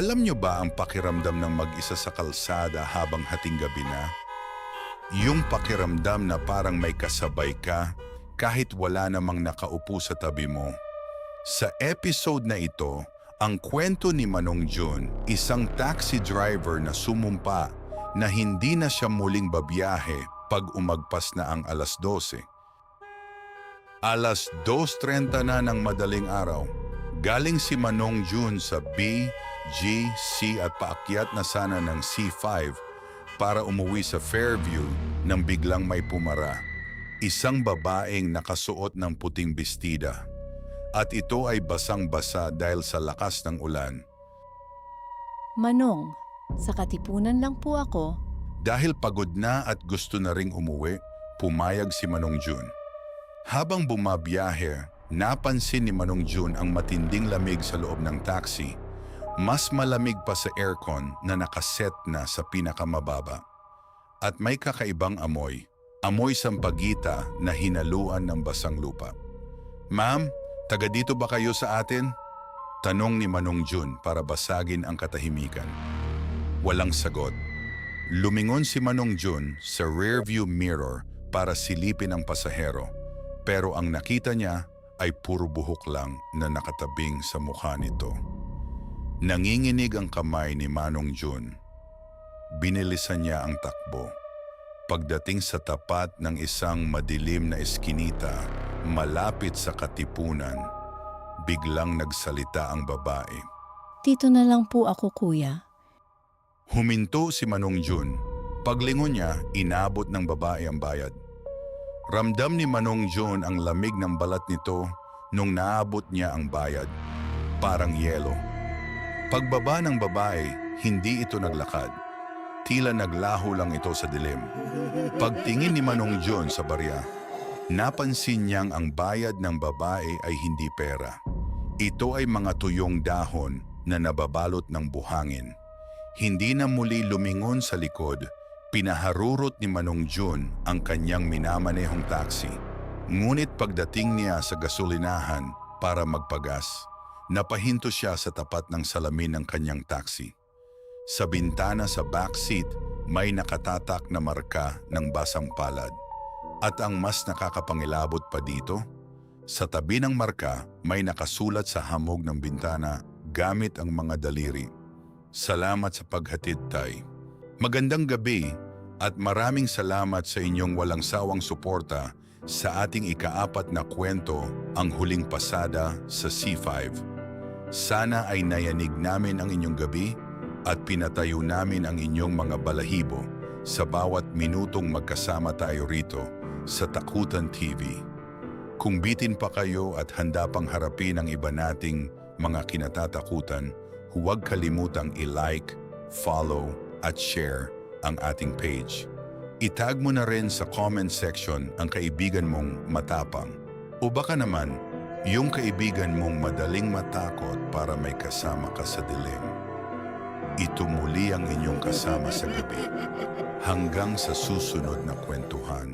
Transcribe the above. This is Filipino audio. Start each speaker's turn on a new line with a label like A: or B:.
A: Alam nyo ba ang pakiramdam ng mag-isa sa kalsada habang hating gabi na? Yung pakiramdam na parang may kasabay ka kahit wala namang nakaupo sa tabi mo. Sa episode na ito, ang kwento ni Manong Jun, isang taxi driver na sumumpa na hindi na siya muling babiyahe pag umagpas na ang alas 12. Alas 2:30 na ng madaling araw, galing si Manong Jun sa B, G, C at paakyat na sana ng C5 para umuwi sa Fairview nang biglang may pumara. Isang babaeng nakasuot ng puting bestida. At ito ay basang-basa dahil sa lakas ng ulan.
B: Manong, sa Katipunan lang po ako.
A: Dahil pagod na at gusto na ring umuwi, pumayag si Manong Jun. Habang bumabiyahe, napansin ni Manong Jun ang matinding lamig sa loob ng taxi. Mas malamig pa sa aircon na nakaset na sa pinakamababa. At may kakaibang amoy, amoy sampagita na hinaluan ng basang lupa. "Ma'am, taga dito ba kayo sa atin?" Tanong ni Manong Jun para basagin ang katahimikan. Walang sagot. Lumingon si Manong Jun sa rearview mirror para silipin ang pasahero. Pero ang nakita niya ay puro buhok lang na nakatabing sa mukha nito. Nanginginig ang kamay ni Manong Jun. Binilisan niya ang takbo. Pagdating sa tapat ng isang madilim na eskinita, malapit sa Katipunan, biglang nagsalita ang babae.
B: Dito na lang po ako, kuya.
A: Huminto si Manong Jun. Paglingon niya, inabot ng babae ang bayad. Ramdam ni Manong Jun ang lamig ng balat nito nung naabot niya ang bayad. Parang yelo. Pagbaba ng babae, hindi ito naglakad. Tila naglaho lang ito sa dilim. Pagtingin ni Manong Jun sa barya, napansin niyang ang bayad ng babae ay hindi pera. Ito ay mga tuyong dahon na nababalot ng buhangin. Hindi na muli lumingon sa likod, pinaharurot ni Manong Jun ang kanyang minamanehong taxi. Ngunit pagdating niya sa gasolinahan para magpagas, napahinto siya sa tapat ng salamin ng kanyang taxi. Sa bintana sa backseat, may nakatatak na marka ng basang palad. At ang mas nakakapangilabot pa dito, sa tabi ng marka may nakasulat sa hamog ng bintana gamit ang mga daliri. "Salamat sa paghatid, Tay. Magandang gabi at maraming salamat sa inyong walang sawang suporta sa ating ika-4 na kwento, Ang Huling Pasada sa C5. Sana ay nayanig namin ang inyong gabi at pinatayo namin ang inyong mga balahibo sa bawat minutong magkasama tayo rito sa Takutan TV. Kung bitin pa kayo at handa pang harapin ang iba nating mga kinatatakutan, huwag kalimutang i-like, follow at share ang ating page. Itag mo na rin sa comment section ang kaibigan mong matapang. O baka naman, yung kaibigan mong madaling matakot para may kasama ka sa dilim. Ito muli ang inyong kasama sa gabi. Hanggang sa susunod na kwentuhan.